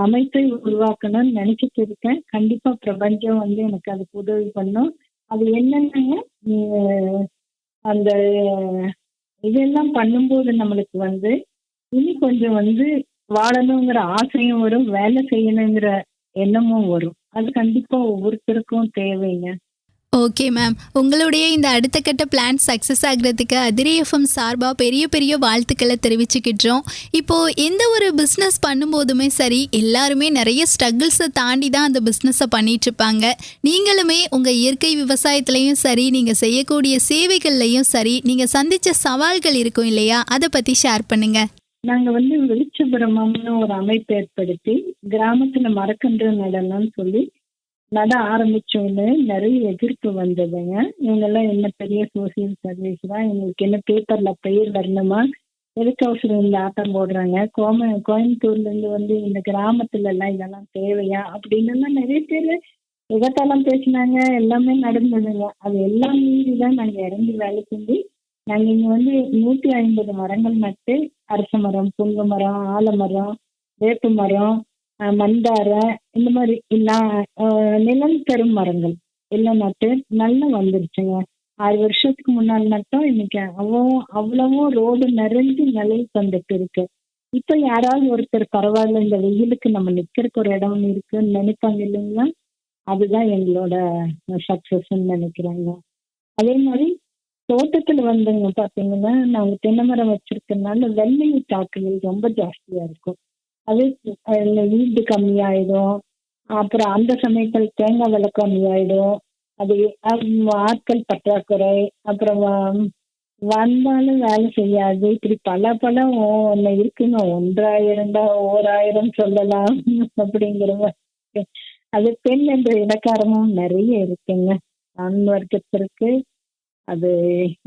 அமைப்பை உருவாக்கணும்னு நினைச்சிட்டு இருக்கேன். கண்டிப்பா பிரபஞ்சம் வந்து எனக்கு அதுக்கு உதவி பண்ணும். அது என்னென்னங்க, அந்த இதெல்லாம் பண்ணும்போது நம்மளுக்கு வந்து இனி கொஞ்சம் வந்து வாழணுங்கிற ஆசையும் வரும், வேலை செய்யணுங்கிற எண்ணமும் வரும். அது கண்டிப்பா ஒவ்வொருத்தருக்கும் தேவைங்க. ஓகே மேம், உங்களுடைய இந்த அடுத்த கட்ட பிளான் சக்ஸஸ் ஆகிறதுக்கு அதிரை எஃப்எம் சார்பாக பெரிய பெரிய வாழ்த்துக்களை தெரிவிச்சுக்கிட்டோம். இப்போது எந்த ஒரு பிஸ்னஸ் பண்ணும்போதுமே சரி, எல்லாருமே நிறைய ஸ்ட்ரகிள்ஸை தாண்டி தான் அந்த பிஸ்னஸை பண்ணிகிட்ருப்பாங்க. நீங்களுமே உங்கள் இயற்கை விவசாயத்துலேயும் சரி, நீங்கள் செய்யக்கூடிய சேவைகள்லையும் சரி, நீங்கள் சந்தித்த சவால்கள் இருக்கும் இல்லையா, அதை பற்றி ஷேர் பண்ணுங்கள். நாங்கள் வந்து வெளிச்சபிரமம்னு ஒரு அமைப்பு ஏற்படுத்தி கிராமத்தில் மரக்கன்று நடணும்னு சொல்லி நட ஆரம்பிச்சோன்னு நிறைய எதிர்ப்பு வந்ததுங்க. இவங்கெல்லாம் என்ன பெரிய சோசியல் சர்வீஸ் தான், எங்களுக்கு என்ன பேப்பர்ல பெயர் வரணுமா, எதுக்கு அவசரம் இந்த ஆட்டம் போடுறாங்க, கோயம்புத்தூர்ல இருந்து வந்து இந்த கிராமத்துல எல்லாம் இதெல்லாம் தேவையா அப்படின்னு எல்லாம் நிறைய பேர் எகத்தாளம் பேசினாங்க, எல்லாமே நடந்ததுங்க. அது எல்லாம் மீறி தான் நாங்க இறங்கி வேலை செஞ்சு, நாங்க இங்க வந்து 150 மரங்கள் நட்டு, அரச மரம், புங்க மரம், ஆலமரம், வேப்ப மரம், மந்தாரை, இந்த மாதிரி நிழல் தரும் மரங்கள் எல்லாம் நட்டு நல்லா வந்துருச்சுங்க. 6 வருஷத்துக்கு முன்னாடி நட்டோம். இன்னைக்கு அவ்வளவும் ரோடு நிறைஞ்சு நிழல் தந்துட்டு இருக்கு. இப்ப யாராவது ஒருத்தர் பரவாயில்ல, இந்த வெயிலுக்கு நம்ம நிக்கிறதுக்கு ஒரு இடம் இருக்குன்னு நினைப்பாங்க இல்லைங்களா? அதுதான் எங்களோட சக்சஸ்ன்னு நினைக்கிறேங்க. அதே மாதிரி தோட்டத்துல வந்துங்க பாத்தீங்கன்னா, நாங்க தென்னை மரம் வச்சிருக்கறதுனால வெள்ளை தாக்குதல் ரொம்ப ஜாஸ்தியா இருக்கும். அது ஈல்டு கம்மியாயிடும். அப்புறம் அந்த சமயத்தில் தேங்காய் விலை கம்மியாயிடும். அது ஆட்கள் பற்றாக்குறை. அப்புறம் வந்தாலும் வேலை செய்யாது. இப்படி பல ஒண்ணு இருக்குங்க. 1,000 ஓராயிரம் சொல்லலாம் அப்படிங்கிற மாதிரி. அது பெண் என்ற இலக்காரமும் நிறைய இருக்குங்க. ஆண் வர்க்கத்திற்கு அது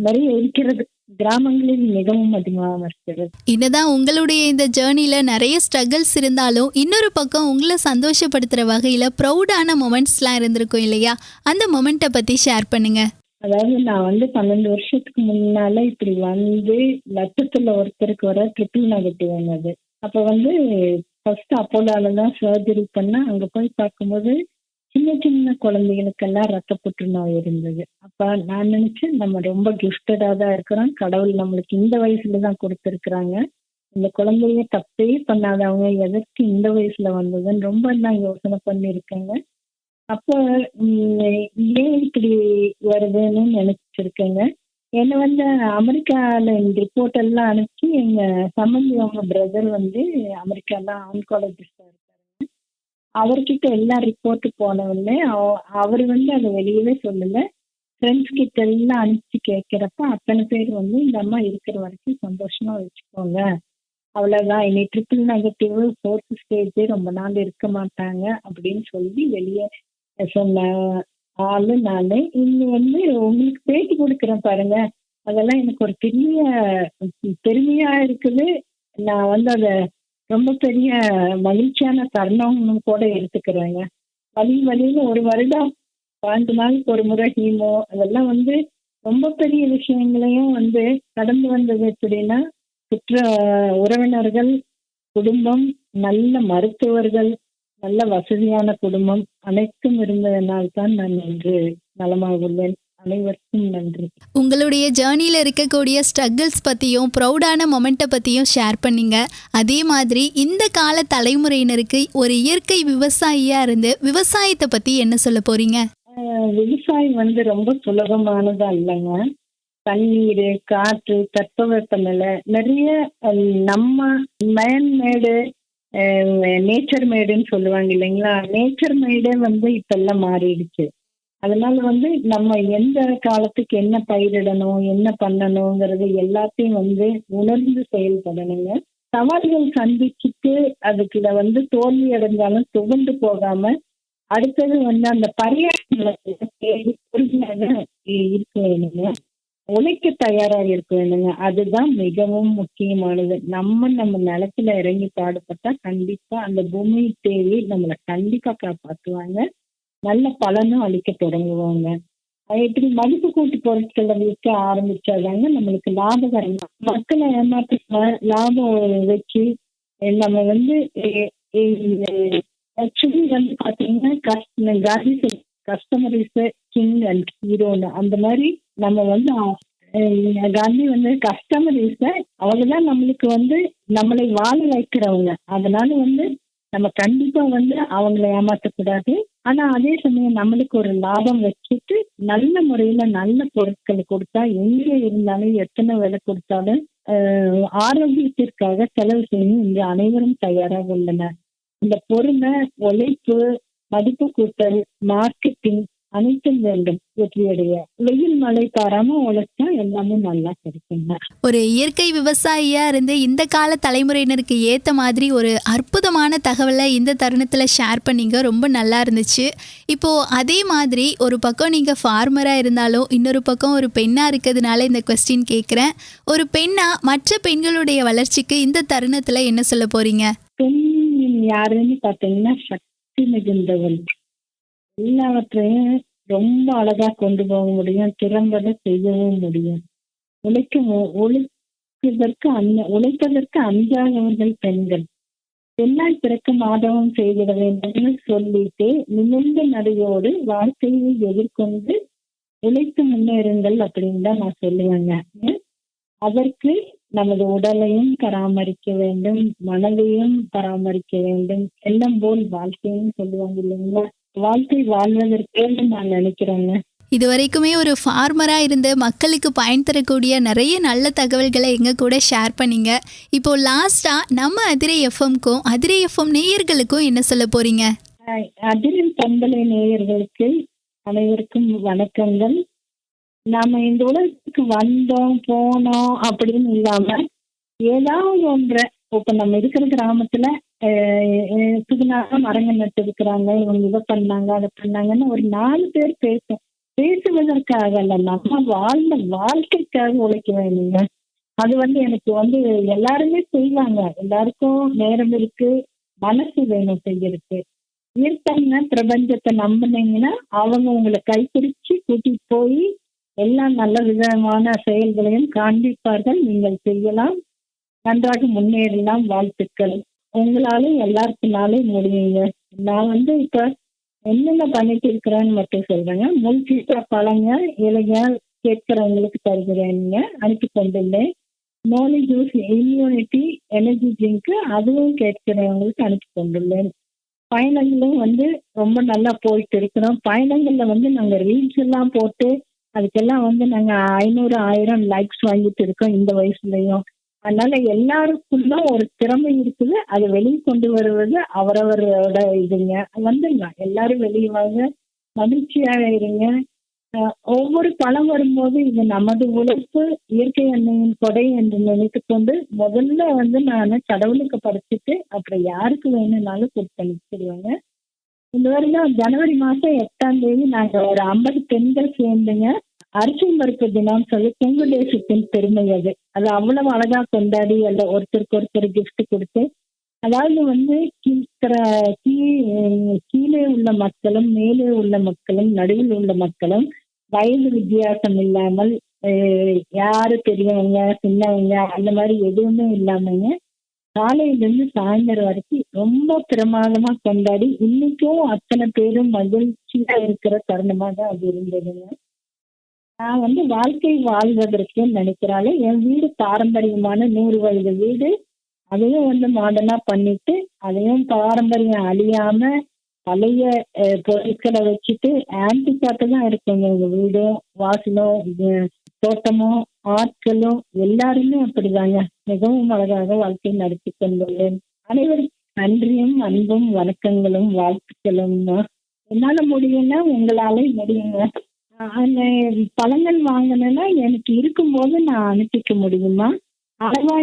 நிறைய இருக்கிறது. கிராமங்களில் மிகவும் அதிகமாக இருக்கிறது. என்னதான் உங்களுடைய இந்த ஜேர்னில நிறைய ஸ்ட்ரகிள்ஸ் இருந்தாலும், இன்னொரு பக்கம் உங்களை சந்தோஷப்படுத்துற வகையில ப்ரௌடான மொமெண்ட்ஸ்லாம் இருந்திருக்கும் இல்லையா? அந்த மொமெண்ட்டை பத்தி ஷேர் பண்ணுங்க. அதாவது நான் வந்து 12 வருஷத்துக்கு முன்னால இப்படி வந்து லட்சத்துல ஒருத்தருக்கு வர ட்ரிபிள் நெகட்டிவ் வந்தது. அப்ப வந்து ஃபர்ஸ்ட் அப்போலால தான் சர்ஜரி பண்ண. அங்க போய் பார்க்கும்போது சின்ன குழந்தைகளுக்கெல்லாம் ரத்த புற்றுநோய் இருந்தது. அப்ப நான் நினைச்சேன், நம்ம ரொம்ப கிஃப்டடா தான் இருக்கிறோம். கடவுள் நம்மளுக்கு இந்த வயசுல தான் கொடுத்துருக்குறாங்க. இந்த குழந்தைய தப்பே பண்ணாதவங்க எதற்கு இந்த வயசுல வந்ததுன்னு ரொம்ப நான் யோசனை பண்ணியிருக்கேங்க. அப்போ ஏன் இப்படி வருதுன்னு நினைச்சிருக்கேங்க. என்னை வந்து அமெரிக்கால ரிப்போர்ட் எல்லாம் அனுப்பிச்சு, எங்க சம்பந்தி அவங்க பிரதர் வந்து அமெரிக்கால ஆன்காலஜிஸ்டா இருக்காரு. அவர்கிட்ட எல்லா ரிப்போர்ட்டு போனவுடனே அவர் வந்து அதை வெளியவே சொல்லல. ஃப்ரெண்ட்ஸ் கிட்ட எல்லாம் அனுப்பிச்சு கேட்கிறப்ப அத்தனை பேர் வந்து இந்த அம்மா இருக்கிற வரைக்கும் சந்தோஷமா வச்சுக்கோங்க, அவ்வளவுதான், இனி ட்ரிபிள் நெகட்டிவ் 4th ஸ்டேஜ், ரொம்ப நாள் இருக்க மாட்டாங்க அப்படின்னு சொல்லி வெளியே சொன்ன ஆளு நானு. இங்க வந்து உங்களுக்கு பேட்டி கொடுக்குறேன் பாருங்க, அதெல்லாம் எனக்கு ஒரு பெருமையா இருக்குது. நான் வந்து அதை ரொம்ப பெரிய மகிழ்ச்சியான தருணம்னு கூட எடுத்துக்கிறேங்க. வழியில ஒரு வருடம் 5 நாளுக்கு ஒரு முறை ஹீமோ, அதெல்லாம் வந்து ரொம்ப பெரிய விஷயங்களையும் வந்து கடந்து வந்தது. எப்படின்னா, சுற்ற உறவினர்கள், குடும்பம், நல்ல மருத்துவர்கள், நல்ல வசதியான குடும்பம் அனைத்தும் இருந்ததனால்தான் நான் இன்று நலமாக உள்ளேன். அனைவருக்கும் நன்றி. உங்களுடைய ஜேர்னியில் இருக்கக்கூடிய ஸ்ட்ரகிள்ஸ் பற்றியும் ப்ரௌடான மொமெண்ட்டை பற்றியும் ஷேர் பண்ணீங்க. அதே மாதிரி இந்த கால தலைமுறையினருக்கு ஒரு இயற்கை விவசாயியாக இருந்து விவசாயத்தை பற்றி என்ன சொல்ல போறீங்க? விவசாயம் வந்து ரொம்ப சுலபமானதா இல்லைங்க. தண்ணீர், காற்று, தட்பவெப்பநிலை நிறைய நம்ம மேன்மேடு, நேச்சர் மேடுன்னு சொல்லுவாங்க இல்லைங்களா? நேச்சர் மேடே வந்து இப்ப எல்லாம் மாறிடுச்சு. அதனால வந்து நம்ம எந்த காலத்துக்கு என்ன பயிரிடணும், என்ன பண்ணணுங்கிறது எல்லாத்தையும் வந்து உணர்ந்து செயல்படணுங்க. சவால்கள் சந்திச்சுட்டு அதுக்குள்ள வந்து தோல்வி அடைஞ்சாலும் துவண்டு போகாம அடுத்தது வந்து அந்த பரியாற்றங்களை தேடி பொறுமையாக இருக்க வேணுங்க. உழைக்க தயாராக இருக்க வேணுங்க. அதுதான் மிகவும் முக்கியமானது. நம்ம நிலத்துல இறங்கி பாடுபட்டா கண்டிப்பா அந்த பூமி தேவி நம்மளை கண்டிப்பா காப்பாற்றுவாங்க. நல்ல பலனும் அளிக்க தொடங்குவாங்க. இப்படி மதிப்பு கூட்டு பொருட்களை விற்க ஆரம்பிச்சாதாங்க நம்மளுக்கு லாபகரம். மக்களை ஏமாற்ற லாபம் வச்சு நம்ம வந்து ஆக்சுவலி வந்து பாத்தீங்கன்னா Gandhi customer is king and ஹீரோன்னு, அந்த மாதிரி நம்ம வந்து காந்தி வந்து கஸ்டமர் இஸ் அவங்கதான் நம்மளுக்கு வந்து நம்மளை வாழ வைக்கிறவங்க. அதனால வந்து நம்ம கண்டிப்பா வந்து அவங்களை ஏமாற்றக்கூடாது. ஆனா அதே சமயம் நம்மளுக்கு ஒரு லாபம் வச்சுட்டு நல்ல முறையில நல்ல பொருட்களை கொடுத்தா, எங்க இருந்தாலும் எத்தனை விலை கொடுத்தாலும் ஆரோக்கியத்திற்காக செலவு செய்யணும் இன்று அனைவரும் தயாராக உள்ளனர். இந்த பொறுமை, உழைப்பு, மதிப்பு கூட்டல், மார்க்கெட்டிங் அனைத்தும் வேண்டும் வெற்றியடைய. வெயில் மழை பாராம உழைச்சா எல்லாமே நல்லா கிடைக்குங்க. ஒரு இயற்கை விவசாயியா இருந்து இந்த கால தலைமுறையினருக்கு ஏத்த மாதிரி ஒரு அற்புதமான தகவலை இந்த தருணத்துல ஷேர் பண்ணீங்க. ரொம்ப நல்லா இருந்துச்சு. இப்போ அதே மாதிரி ஒரு பக்கம் நீங்க ஃபார்மரா இருந்தாலும் இன்னொரு பக்கம் ஒரு பெண்ணா இருக்கிறதுனால இந்த கொஸ்டின் கேட்குறேன். ஒரு பெண்ணா மற்ற பெண்களுடைய வளர்ச்சிக்கு இந்த தருணத்துல என்ன சொல்ல போறீங்க? பெண் யாருன்னு பாத்தீங்கன்னா சக்தி மிகுந்தவள். எல்லாவற்றையும் ரொம்ப அழகா கொண்டு போக முடியும், திறம்பட செய்யவும் முடியும். உழைப்பதற்கு அஞ்சாதவர்கள் பெண்கள். பெண்ணாய் பிறக்க மாதவம் செய்திட வேண்டும்னு சொல்லிட்டு நிமிர்ந்த நடையோடு வாழ்க்கையை எதிர்கொண்டு உழைத்து முன்னேறுங்கள் அப்படின்னு தான் நான் சொல்லுவேங்க. அதற்கு நமது உடலையும் பராமரிக்க வேண்டும், மனதையும் பராமரிக்க வேண்டும். எல்லாம் போல் வாழ்க்கையும் சொல்லுவாங்க இல்லைங்களா? வாழ்க்கை வாழ்வதற்கே நான் நினைக்கிறேங்க. இது வரைக்குமே ஒரு ஃபார்மராக இருந்து மக்களுக்கு பயன் தரக்கூடிய நிறைய நல்ல தகவல்களை எங்கள் கூட ஷேர் பண்ணீங்க. இப்போ லாஸ்ட்டாக நம்ம அதிரை எஃப்எம்க்கும் அதிரை எஃப்எம் நேயர்களுக்கும் என்ன சொல்ல போறீங்க? அதிரை பண்பலை நேயர்களுக்கு அனைவருக்கும் வணக்கங்கள். நாம இந்த உலகத்துக்கு வந்தோம் போனோம் அப்படின்னு இல்லாம ஏதாவது ஒன்றை, இப்ப நம்ம இருக்கிற கிராமத்துல புதுநாக மரங்கள் நட்டு இருக்கிறாங்க, இவங்க இதை பண்ணாங்க அதை பண்ணாங்கன்னு ஒரு 4 பேர் பேசுவதற்காக அல்ல, நம்ம வாழ்ந்த வாழ்க்கைக்காக உழைக்க வேணுங்க. அது எனக்கு எல்லாருமே செய்வாங்க, எல்லாருக்கும் நேரம் இருக்கு, மனசு வேணும் செய்யறதுக்கு. இயற்கைங்க பிரபஞ்சத்தை நம்பினீங்கன்னா அவங்க உங்களை கைப்பிடிச்சு கூட்டிட்டு போய் எல்லா நல்ல விதமான செயல்களையும் காண்பிப்பார்கள். நீங்கள் செய்யலாம், நன்றாக முன்னேறலாம். வாழ்த்துக்கள். உங்களாலும் எல்லாருக்குனாலும் முடியுங்க. நான் இப்ப என்னென்ன பண்ணிட்டு இருக்கிறேன்னு மட்டும் சொல்றேங்க. முள்கீட்டா பழங்க இலைங்க கேட்கிறவங்களுக்கு தருகிறேங்க, அனுப்பி கொண்டுள்ளேன். Molly juice immunity energy drink, அதுவும் கேட்கிறவங்களுக்கு அனுப்பி கொண்டுள்ளேன். பயணங்களும் ரொம்ப நல்லா போயிட்டு இருக்கிறோம். பயணங்கள்ல நாங்க ரீல்ஸ் எல்லாம் போட்டு அதுக்கெல்லாம் நாங்க 500 1000 லைக்ஸ் வாங்கிட்டு இருக்கோம் இந்த வயசுலயும். அதனால எல்லாருக்குள்ள ஒரு திறமை இருக்குது, அதை வெளியே கொண்டு வருவது அவரவரோட இதுங்க. வந்துங்க எல்லாரும் வெளியே வாங்க, மகிழ்ச்சியாக இருங்க. ஒவ்வொரு பழம் வரும்போது இது நமது உழைப்பு, இயற்கை அன்னையின் கொடை என்று நினைத்து கொண்டு முதல்ல நான் கடவுளுக்கு படைச்சிட்டு அப்புறம் யாருக்கு வேணும்னாலும் கொடுத்தனுப்பிடுவாங்க. இந்த வருடம் ஜனவரி மாசம் 8ஆம் தேதி நாங்க ஒரு 50 பெண்கள் சேர்ந்துங்க அரிசி பருப்பு தினம் சொல்லி கொங்கு தேசத்தின் பெருமை அது அவ்வளவு அழகா கொண்டாடி அல்ல ஒருத்தருக்கு ஒருத்தர் கிஃப்ட் கொடுத்து, அதாவது கீழே உள்ள மக்களும் மேலே உள்ள மக்களும் நடுவில் உள்ள மக்களும் வயது வித்தியாசம் இல்லாமல் யாரு பெரியவங்க சின்னவங்க அந்த மாதிரி எதுவுமே இல்லாமங்க காலையிலிருந்து சாயந்தரம் வரைக்கும் ரொம்ப பிரமாதமா கொண்டாடி இன்னைக்கும் அத்தனை பேரும் மகிழ்ச்சியா இருக்கிற தருணமாக அது இருந்ததுங்க. நான் வாழ்க்கை வாழ்வதற்கு நினைக்கிறாள். என் வீடு பாரம்பரியமான 100 வயது வீடு, அதையும் மாடர்னா பண்ணிட்டு அதையும் பாரம்பரியம் அழியாம பழைய பொருட்களை வச்சுட்டு ஆன்டிக்காட்டு தான் இருக்குங்க. எங்க வீடும் வாசலும் தோட்டமும் ஆட்களும் எல்லாருமே அப்படிதாங்க. மிகவும் அழகாக வாழ்க்கை நடத்தி கொண்டுள்ளேன். அனைவருக்கும் நன்றியும் அன்பும் வணக்கங்களும் வாழ்த்துக்களும். என்னால முடியும்னா உங்களாலே முடியுங்க. அந்த பழங்கள் வாங்கினேன்னா எனக்கு இருக்கும்போது நான் அனுப்பிக்க முடியுமா? அளவா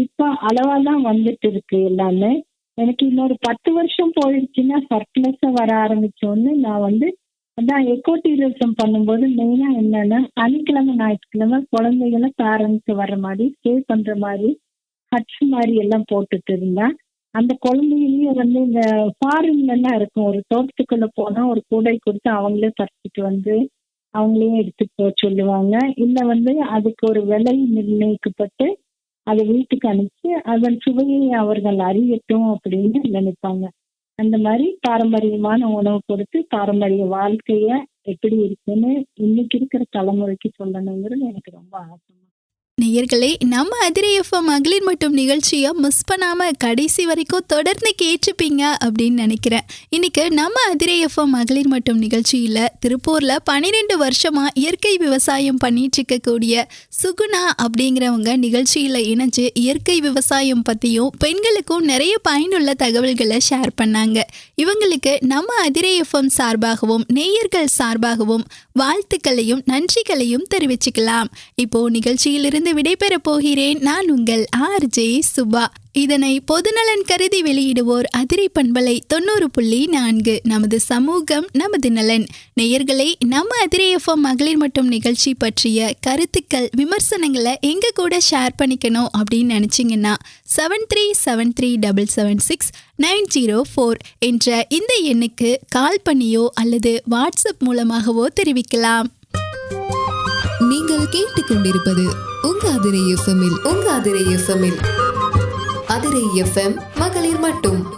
இப்ப அளவா தான் வந்துட்டு இருக்கு எல்லாமே. எனக்கு இன்னொரு 10 வருஷம் போயிடுச்சுன்னா சர்ப்ளஸா வர ஆரம்பிச்சோன்னு நான் அதான் எக்கோ டூரிசம் பண்ணும்போது மெயினா என்னன்னா சனிக்கிழமை ஞாயிற்றுக்கிழமை குழந்தைகளை பேரண்ட்ஸ் வர்ற மாதிரி ஸ்டே பண்ற மாதிரி ஹட்ஸ் மாதிரி எல்லாம் போட்டுட்டு இருந்தேன். அந்த குழந்தைகளையும் இந்த ஃபாரின்ல எல்லாம் இருக்கும், ஒரு தோட்டத்துக்குள்ள போனா ஒரு கூடை கொடுத்து அவங்களே பறிச்சுட்டு அவங்களே எடுத்துட்டு போக சொல்லுவாங்க. இல்ல அதுக்கு ஒரு விலை நிர்ணயிக்கப்பட்டு அதை வீட்டுக்கு அனுப்பிச்சு அதன் சுவையை அவர்கள் அறியட்டும் அப்படின்னு நினைப்பாங்க. அந்த மாதிரி பாரம்பரியமான உணவு கொடுத்து பாரம்பரிய வாழ்க்கைய எப்படி இருக்குன்னு இன்னைக்கு இருக்கிற தலைமுறைக்கு சொல்லணுங்கிறது எனக்கு ரொம்ப ஆசை. நேயர்களே, நம்ம அதிரை எஃப்எம் மகளிர் மட்டும் நிகழ்ச்சியை மிஸ் பண்ணாமல் கடைசி வரைக்கும் தொடர்ந்து கேட்டுப்பீங்க அப்படின்னு நினைக்கிறேன். இன்னைக்கு நம்ம அதிரை எஃப்எம் மகளிர் மட்டும் நிகழ்ச்சியில் திருப்பூரில் 12 வருஷமாக இயற்கை விவசாயம் பண்ணிட்டு இருக்கக்கூடிய சுகுணா அப்படிங்கிறவங்க நிகழ்ச்சியில் இணைஞ்சு இயற்கை விவசாயம் பற்றியும் பெண்களுக்கும் நிறைய பயனுள்ள தகவல்களை ஷேர் பண்ணாங்க. இவங்களுக்கு நம்ம அதிரை எஃப்எம் சார்பாகவும் நேயர்கள் சார்பாகவும் வாழ்த்துக்களையும் நன்றிகளையும் தெரிவிச்சுக்கலாம். இப்போ நிகழ்ச்சியிலிருந்து நிகழ்ச்சியிலிருந்து விடைபெறப் போகிறேன். நான் உங்கள் RJ சுபா. இதனை பொதுநலன் கருதி வெளியிடுவோர் அதிரை பண்பலை 90.4. நமது சமூகம் நமது நலன். நேயர்களை, நம்ம அதிரை FM மகளிர் மட்டும் நிகழ்ச்சி பற்றிய கருத்துக்கள், விமர்சனங்களை எங்க கூட ஷேர் பண்ணிக்கணும் அப்படின்னு நினைச்சீங்கன்னா 7373776904 என்ற இந்த எண்ணுக்கு கால் பண்ணியோ அல்லது வாட்ஸ்அப் மூலமாகவோ தெரிவிக்கலாம். நீங்கள் கேட்டுக்கொண்டிருப்பது உங்க அதிரை FM. அதிரை FM மகளிர் மட்டும்.